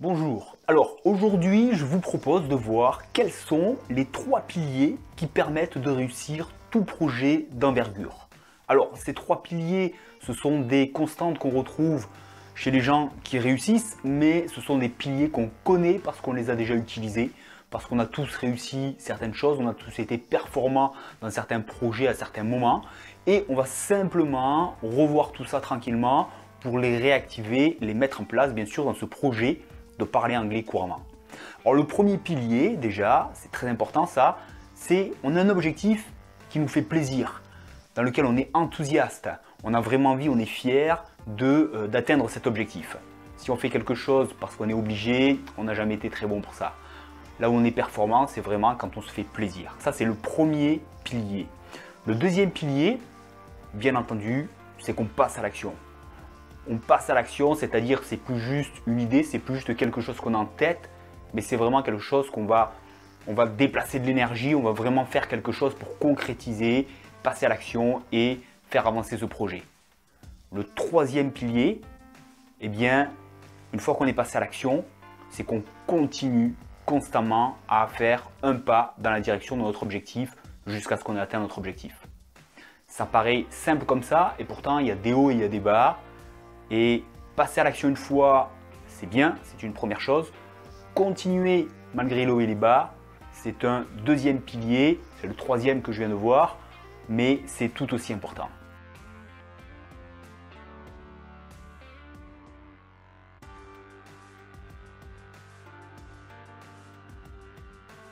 Bonjour, alors aujourd'hui je vous propose de voir quels sont les 3 piliers qui permettent de réussir tout projet d'envergure. Alors ces 3 piliers, ce sont des constantes qu'on retrouve chez les gens qui réussissent, mais ce sont des piliers qu'on connaît parce qu'on les a déjà utilisés, parce qu'on a tous réussi certaines choses, on a tous été performants dans certains projets à certains moments, et on va simplement revoir tout ça tranquillement pour les réactiver, les mettre en place bien sûr dans ce projet de parler anglais couramment. Alors le premier pilier déjà, c'est très important ça, c'est on a un objectif qui nous fait plaisir, dans lequel on est enthousiaste, on a vraiment envie, on est fier d'atteindre cet objectif. Si on fait quelque chose parce qu'on est obligé, on n'a jamais été très bon pour ça. Là où on est performant, c'est vraiment quand on se fait plaisir. Ça c'est le premier pilier. Le deuxième pilier, bien entendu, c'est qu'on passe à l'action. On passe à l'action, c'est-à-dire c'est plus juste une idée, c'est plus juste quelque chose qu'on a en tête, mais c'est vraiment quelque chose on va déplacer de l'énergie, on va vraiment faire quelque chose pour concrétiser, passer à l'action et faire avancer ce projet. Le troisième pilier, eh bien, une fois qu'on est passé à l'action, c'est qu'on continue constamment à faire un pas dans la direction de notre objectif jusqu'à ce qu'on ait atteint notre objectif. Ça paraît simple comme ça et pourtant il y a des hauts et il y a des bas. Et passer à l'action une fois, c'est bien, c'est une première chose. Continuer malgré les hauts et les bas, c'est un deuxième pilier, c'est le troisième que je viens de voir, mais c'est tout aussi important.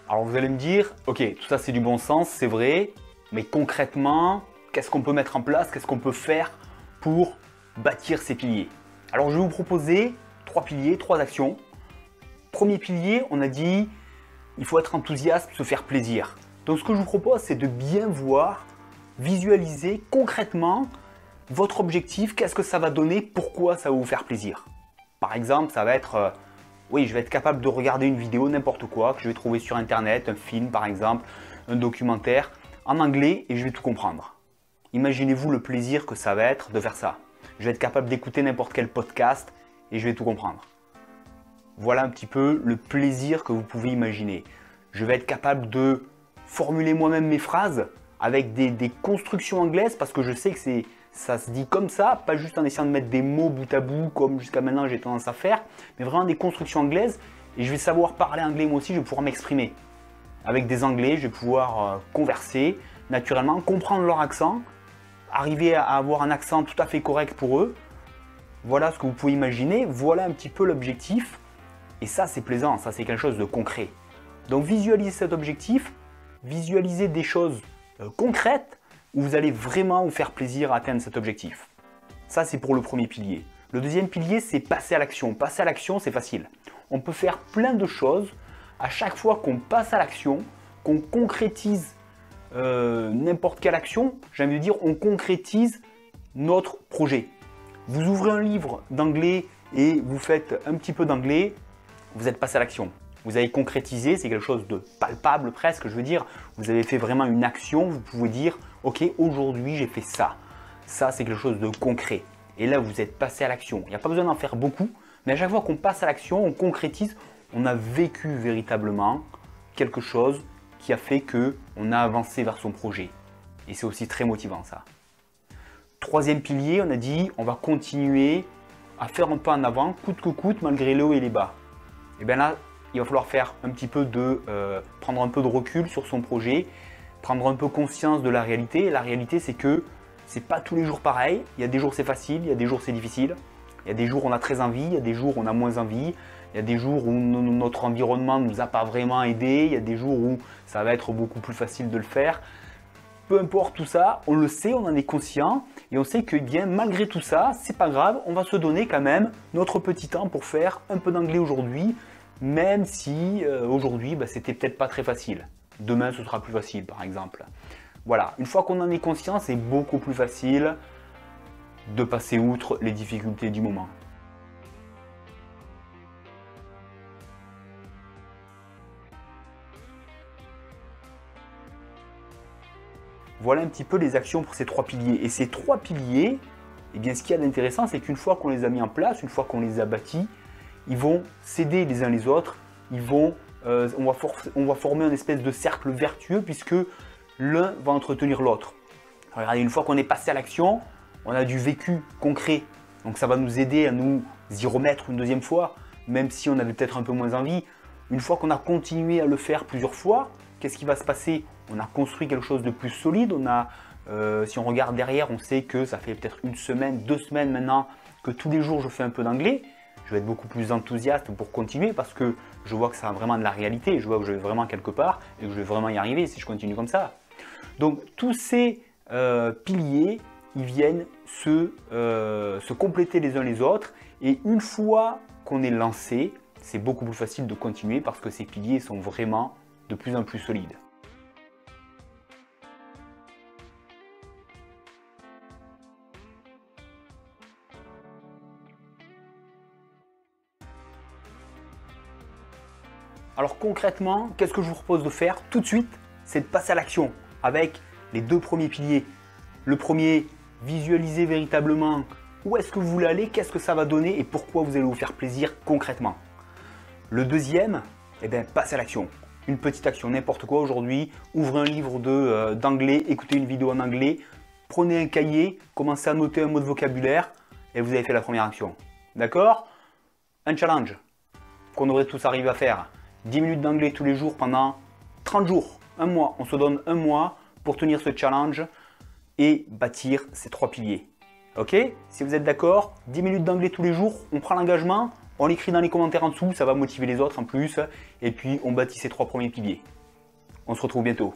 Alors vous allez me dire, ok, tout ça c'est du bon sens, c'est vrai, mais concrètement, qu'est-ce qu'on peut mettre en place, qu'est-ce qu'on peut faire pour bâtir ces piliers? Alors je vais vous proposer 3 piliers, 3 actions. Premier pilier, on a dit, il faut être enthousiaste, se faire plaisir. Donc ce que je vous propose, c'est de bien voir, visualiser concrètement votre objectif, qu'est-ce que ça va donner, pourquoi ça va vous faire plaisir. Par exemple, ça va être, oui, je vais être capable de regarder une vidéo, n'importe quoi, que je vais trouver sur internet, un film par exemple, un documentaire, en anglais et je vais tout comprendre. Imaginez-vous le plaisir que ça va être de faire ça. Je vais être capable d'écouter n'importe quel podcast et je vais tout comprendre. Voilà un petit peu le plaisir que vous pouvez imaginer. Je vais être capable de formuler moi-même mes phrases avec des constructions anglaises parce que je sais que ça se dit comme ça, pas juste en essayant de mettre des mots bout à bout comme jusqu'à maintenant j'ai tendance à faire, mais vraiment des constructions anglaises et je vais savoir parler anglais moi aussi, je vais pouvoir m'exprimer. Avec des anglais, je vais pouvoir converser naturellement, comprendre leur accent, arriver à avoir un accent tout à fait correct pour eux. Voilà ce que vous pouvez imaginer, voilà un petit peu l'objectif. Et ça c'est plaisant, ça c'est quelque chose de concret. Donc visualisez cet objectif, visualisez des choses concrètes où vous allez vraiment vous faire plaisir à atteindre cet objectif. Ça c'est pour le premier pilier. Le deuxième pilier c'est passer à l'action. Passer à l'action c'est facile. On peut faire plein de choses à chaque fois qu'on passe à l'action, qu'on concrétise n'importe quelle action, j'ai envie de dire, on concrétise notre projet. Vous ouvrez un livre d'anglais et vous faites un petit peu d'anglais, vous êtes passé à l'action. Vous avez concrétisé, c'est quelque chose de palpable presque, je veux dire, vous avez fait vraiment une action, vous pouvez dire, ok, aujourd'hui j'ai fait ça. Ça c'est quelque chose de concret. Et là vous êtes passé à l'action. Il n'y a pas besoin d'en faire beaucoup, mais à chaque fois qu'on passe à l'action, on concrétise, on a vécu véritablement quelque chose qui a fait qu'on a avancé vers son projet. Et c'est aussi très motivant ça. Troisième pilier, on a dit on va continuer à faire un pas en avant, coûte que coûte, malgré les hauts et les bas. Et bien là, il va falloir faire un petit peu prendre un peu de recul sur son projet, prendre un peu conscience de la réalité. Et la réalité, c'est que c'est pas tous les jours pareil. Il y a des jours c'est facile, il y a des jours c'est difficile. Il y a des jours où on a très envie, il y a des jours où on a moins envie. Il y a des jours où notre environnement ne nous a pas vraiment aidé. Il y a des jours où ça va être beaucoup plus facile de le faire. Peu importe tout ça, on le sait, on en est conscient. Et on sait que bien, malgré tout ça, c'est pas grave. On va se donner quand même notre petit temps pour faire un peu d'anglais aujourd'hui. Même si aujourd'hui, c'était peut-être pas très facile. Demain, ce sera plus facile par exemple. Voilà, une fois qu'on en est conscient, c'est beaucoup plus facile de passer outre les difficultés du moment. Voilà un petit peu les actions pour ces 3 piliers. Et ces 3 piliers, eh bien, ce qu'il y a d'intéressant, c'est qu'une fois qu'on les a mis en place, une fois qu'on les a bâtis, ils vont s'aider les uns les autres, on va former une espèce de cercle vertueux puisque l'un va entretenir l'autre. Regardez, une fois qu'on est passé à l'action, on a du vécu concret. Donc ça va nous aider à nous y remettre une deuxième fois, même si on avait peut-être un peu moins envie. Une fois qu'on a continué à le faire plusieurs fois, qu'est-ce qui va se passer? On a construit quelque chose de plus solide. Si on regarde derrière, on sait que ça fait peut-être une semaine, 2 semaines maintenant que tous les jours je fais un peu d'anglais. Je vais être beaucoup plus enthousiaste pour continuer parce que je vois que ça a vraiment de la réalité. Je vois que je vais vraiment quelque part et que je vais vraiment y arriver si je continue comme ça. Donc tous ces piliers, ils viennent se compléter les uns les autres. Et une fois qu'on est lancé, c'est beaucoup plus facile de continuer parce que ces piliers sont vraiment de plus en plus solides. Alors concrètement, qu'est-ce que je vous propose de faire tout de suite? C'est de passer à l'action avec les 2 premiers piliers. Le premier, visualiser véritablement où est-ce que vous voulez aller, qu'est-ce que ça va donner et pourquoi vous allez vous faire plaisir concrètement. Le deuxième, passer à l'action. Une petite action, n'importe quoi aujourd'hui. Ouvrez un livre d'anglais, écoutez une vidéo en anglais, prenez un cahier, commencez à noter un mot de vocabulaire et vous avez fait la première action. D'accord? Un challenge qu'on devrait tous arriver à faire. 10 minutes d'anglais tous les jours pendant 30 jours, un mois. On se donne un mois pour tenir ce challenge et bâtir ces 3 piliers. Ok? Si vous êtes d'accord, 10 minutes d'anglais tous les jours, on prend l'engagement, on l'écrit dans les commentaires en dessous, ça va motiver les autres en plus. Et puis on bâtit ces 3 premiers piliers. On se retrouve bientôt.